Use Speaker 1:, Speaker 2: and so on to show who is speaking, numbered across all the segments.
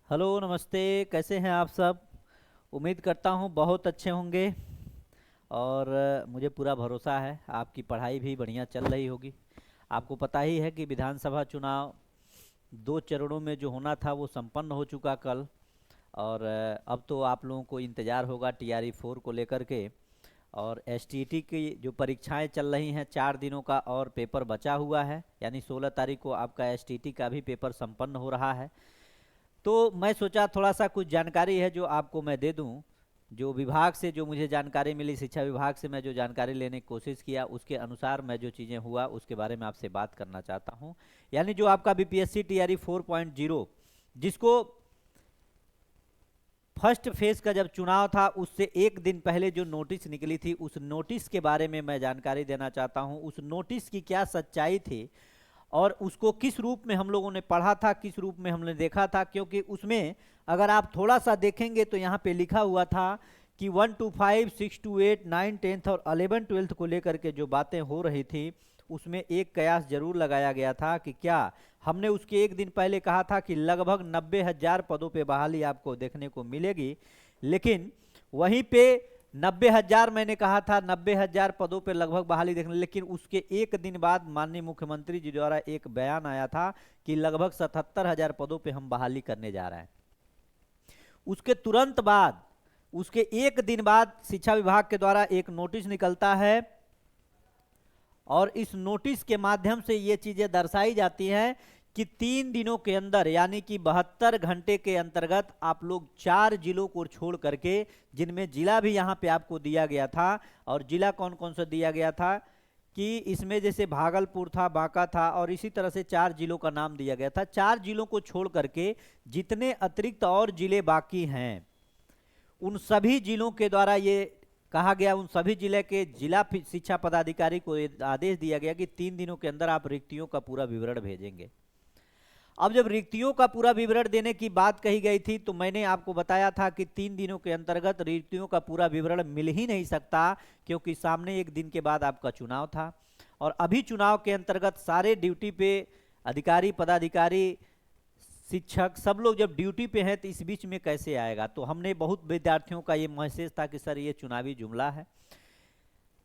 Speaker 1: Hello नमस्ते। कैसे हैं आप सब? उम्मीद करता हूँ बहुत अच्छे होंगे। और मुझे पूरा भरोसा है आपकी पढ़ाई भी बढ़िया चल रही होगी। आपको पता ही है कि विधानसभा चुनाव दो चरणों में जो होना था वो संपन्न हो चुका कल। और अब तो आप लोगों को इंतज़ार होगा टीआरई 4 को लेकर के। और एसटीटी की जो परीक्षाएं चल रही हैं 4 दिनों का और पेपर बचा हुआ है, यानी 16 तारीख को आपका एसटीटी का भी पेपर संपन्न हो रहा है। तो मैं सोचा थोड़ा सा कुछ जानकारी है जो आपको मैं दे दूं। जो विभाग से जो मुझे जानकारी मिली, शिक्षा विभाग से मैं जो जानकारी लेने की कोशिश किया उसके अनुसार मैं जो चीज़ें हुआ उसके बारे में आपसे बात करना चाहता हूं। यानी जो आपका बीपीएससी टीआरई 4.0, जिसको फर्स्ट फेज का जब चुनाव था उससे एक दिन पहले जो नोटिस निकली थी उस नोटिस के बारे में मैं जानकारी देना चाहता हूं। उस नोटिस की क्या सच्चाई थी और उसको किस रूप में हम लोगों ने पढ़ा था, किस रूप में हमने देखा था। क्योंकि उसमें अगर आप थोड़ा सा देखेंगे तो यहाँ पे लिखा हुआ था कि 1 to 5, 6 to 8, 9, 10th और 11, 12th को लेकर के जो बातें हो रही थी उसमें एक कयास जरूर लगाया गया था कि क्या हमने उसके एक दिन पहले कहा था कि लगभग 90,000 पदों पे बहाली आपको देखने को मिलेगी। लेकिन वहीं पे 90,000 मैंने कहा था, 90,000 पदों पे लगभग बहाली देखने, लेकिन उसके एक दिन बाद माननीय मुख्यमंत्री जी द्वारा एक बयान आया था कि लगभग 77,000 पदों पे हम बहाली करने जा रहे हैं। उसके तुरंत बाद, उसके एक दिन बाद शिक्षा विभाग के द्वारा एक नोटिस निकलता है और इस नोटिस के माध्यम से ये चीजें दर्शाई जाती हैं कि 3 दिनों के अंदर यानी कि 72 घंटे के अंतर्गत आप लोग 4 जिलों को छोड़ करके, जिनमें जिला भी यहाँ पे आपको दिया गया था, और जिला कौन कौन सा दिया गया था कि इसमें जैसे भागलपुर था, बांका था, और इसी तरह से 4 जिलों का नाम दिया गया था। 4 जिलों को छोड़ करके जितने अतिरिक्त और जिले बाकी हैं उन सभी जिलों के द्वारा ये कहा गया, उन सभी जिले के जिला शिक्षा पदाधिकारी को ये आदेश दिया गया कि 3 दिनों के अंदर आप रिक्तियों का पूरा विवरण भेजेंगे। अब जब रिक्तियों का पूरा विवरण देने की बात कही गई थी तो मैंने आपको बताया था कि 3 दिनों के अंतर्गत रिक्तियों का पूरा विवरण मिल ही नहीं सकता, क्योंकि सामने एक दिन के बाद आपका चुनाव था। और अभी चुनाव के अंतर्गत सारे ड्यूटी पे अधिकारी, पदाधिकारी, शिक्षक सब लोग जब ड्यूटी पे हैं तो इस बीच में कैसे आएगा। तो हमने बहुत विद्यार्थियों का ये मैसेज था कि सर ये चुनावी जुमला है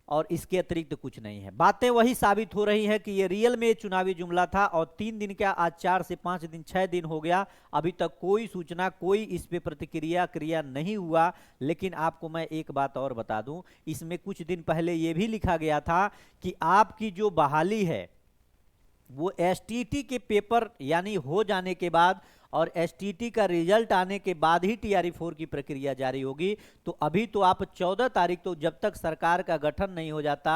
Speaker 1: और इसके अतिरिक्त कुछ नहीं है। बातें वही साबित हो रही है कि ये रियल में चुनावी जुमला था। और 3 दिन क्या, आज 4 से 5 दिन, 6 दिन हो गया, अभी तक कोई सूचना, कोई इस पे प्रतिक्रिया क्रिया नहीं हुआ। लेकिन आपको मैं एक बात और बता दूं, इसमें कुछ दिन पहले ये भी लिखा गया था कि आपकी जो बहाली है वो एसटीटी के पेपर यानी हो जाने के बाद और एसटीटी का रिजल्ट आने के बाद ही टीआरई 4 की प्रक्रिया जारी होगी। तो अभी तो आप 14 तारीख, तो जब तक सरकार का गठन नहीं हो जाता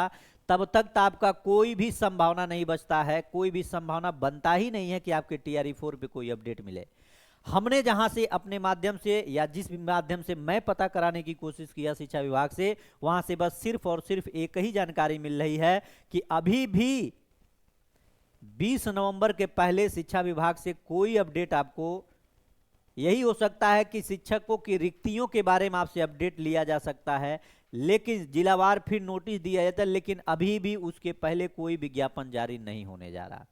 Speaker 1: तब तक तो आपका कोई भी संभावना नहीं बचता है, कोई भी संभावना बनता ही नहीं है कि आपके टीआरई 4 पे कोई अपडेट मिले। हमने जहां से अपने माध्यम से या जिस भी माध्यम से मैं पता कराने की कोशिश किया शिक्षा विभाग से, वहां से बस सिर्फ और सिर्फ एक ही जानकारी मिल रही है कि अभी भी 20 नवंबर के पहले शिक्षा विभाग से कोई अपडेट आपको, यही हो सकता है कि शिक्षकों की रिक्तियों के बारे में आपसे अपडेट लिया जा सकता है, लेकिन जिलावार फिर नोटिस दिया जाता है, लेकिन अभी भी उसके पहले कोई विज्ञापन जारी नहीं होने जा रहा।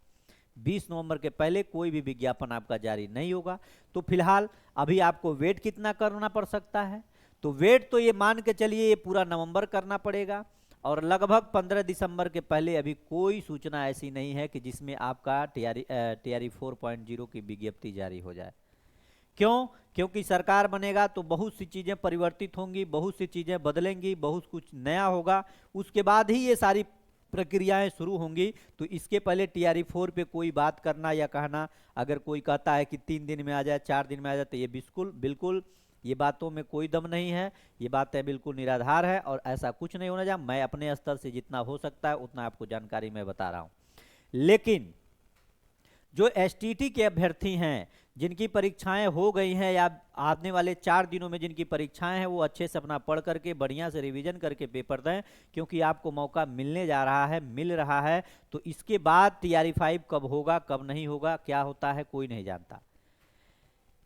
Speaker 1: 20 नवंबर के पहले कोई भी विज्ञापन आपका जारी नहीं होगा। तो फिलहाल अभी आपको वेट कितना करना पड़ सकता है? तो वेट तो ये मान के चलिए ये पूरा नवंबर करना पड़ेगा। और लगभग 15 दिसंबर के पहले अभी कोई सूचना ऐसी नहीं है कि जिसमें आपका टीआरई 4.0 की विज्ञप्ति जारी हो जाए। क्यों? क्योंकि सरकार बनेगा तो बहुत सी चीज़ें परिवर्तित होंगी, बहुत सी चीज़ें बदलेंगी, बहुत कुछ नया होगा, उसके बाद ही ये सारी प्रक्रियाएं शुरू होंगी। तो इसके पहले टीआरई 4 पे कोई बात करना या कहना, अगर कोई कहता है कि 3 दिन में आ जाए, 4 दिन में आ जाए, तो ये बिल्कुल बिल्कुल, ये बातों में कोई दम नहीं है, ये बातें बिल्कुल निराधार है और ऐसा कुछ नहीं होना चाहिए। मैं अपने स्तर से जितना हो सकता है उतना आपको जानकारी मैं बता रहा हूँ। लेकिन जो एसटीटी के अभ्यर्थी हैं जिनकी परीक्षाएं हो गई हैं या आने वाले 4 दिनों में जिनकी परीक्षाएं हैं, वो अच्छे से अपना पढ़ करके बढ़िया से रिवीजन करके पेपर दें, क्योंकि आपको मौका मिलने जा रहा है, मिल रहा है। तो इसके बाद टीआरई 5 कब होगा, कब नहीं होगा, क्या होता है, कोई नहीं जानता।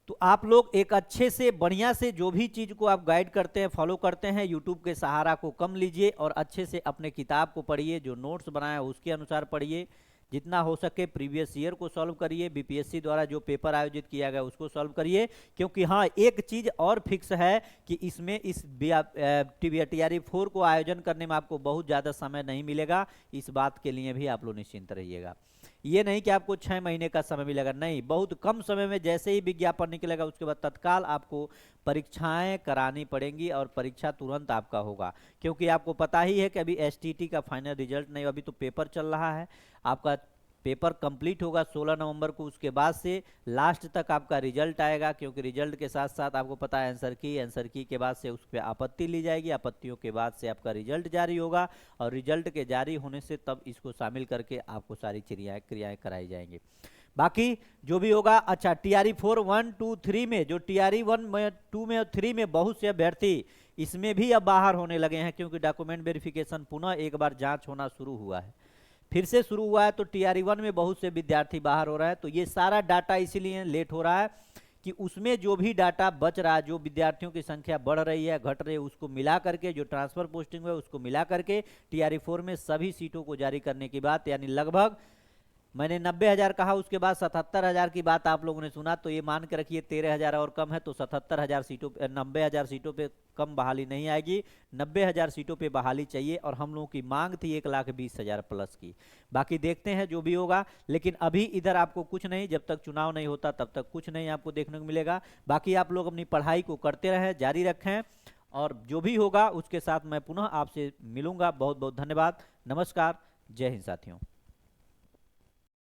Speaker 1: तो आप लोग एक अच्छे से बढ़िया से जो भी चीज को आप गाइड करते हैं, फॉलो करते हैं, यूट्यूब के सहारा को कम लीजिए और अच्छे से अपने किताब को पढ़िए, जो नोट्स बनाए उसके अनुसार पढ़िए। जितना हो सके प्रीवियस ईयर को सॉल्व करिए, बीपीएससी द्वारा जो पेपर आयोजित किया गया उसको सॉल्व करिए। क्योंकि हाँ, एक चीज और फिक्स है कि इसमें इस टीआरई 4 को आयोजन करने में आपको बहुत ज़्यादा समय नहीं मिलेगा। इस बात के लिए भी आप लोग निश्चिंत रहिएगा। ये नहीं कि आपको 6 महीने का समय मिलेगा, नहीं, बहुत कम समय में जैसे ही विज्ञापन निकलेगा उसके बाद तत्काल आपको परीक्षाएं करानी पड़ेंगी और परीक्षा तुरंत आपका होगा। क्योंकि आपको पता ही है कि अभी एसटीटी का फाइनल रिजल्ट नहीं, अभी तो पेपर चल रहा है। आपका पेपर कंप्लीट होगा 16 नवंबर को, उसके बाद से लास्ट तक आपका रिजल्ट आएगा। क्योंकि रिजल्ट के साथ साथ आपको पता है आंसर की के बाद से उस पर आपत्ति ली जाएगी, आपत्तियों के बाद से आपका रिजल्ट जारी होगा और रिजल्ट के जारी होने से तब इसको शामिल करके आपको सारी क्रियाएं कराई जाएंगी। बाकी जो भी होगा, अच्छा टीआरई 4 1 2 3 में, जो टीआरई 1 में 2 में और 3 में बहुत से अभ्यर्थी इसमें भी अब बाहर होने लगे हैं। क्योंकि डॉक्यूमेंट वेरिफिकेशन पुनः एक बार जांच होना शुरू हुआ है, फिर से शुरू हुआ है। तो टीआरई 1 में बहुत से विद्यार्थी बाहर हो रहा है। तो ये सारा डाटा इसीलिए लेट हो रहा है कि उसमें जो भी डाटा बच रहा है, जो विद्यार्थियों की संख्या बढ़ रही है घट रही है, उसको मिला करके, जो ट्रांसफर पोस्टिंग है उसको मिला करके टीआरई 4 में सभी सीटों को जारी करने की बात, यानी लगभग मैंने 90,000 कहा, उसके बाद 77,000 की बात आप लोगों ने सुना। तो ये मान के रखिए 13,000 और कम है, तो 77,000 सीटों 90,000 सीटों पे कम बहाली नहीं आएगी, 90,000 सीटों पे बहाली चाहिए। और हम लोगों की मांग थी 1,20,000 प्लस की। बाकी देखते हैं जो भी होगा, लेकिन अभी इधर आपको कुछ नहीं, जब तक चुनाव नहीं होता तब तक कुछ नहीं आपको देखने को मिलेगा। बाकी आप लोग अपनी पढ़ाई को करते रहें, जारी रखें, और जो भी होगा उसके साथ मैं पुनः आपसे मिलूंगा। बहुत बहुत धन्यवाद, नमस्कार, जय हिंद साथियों।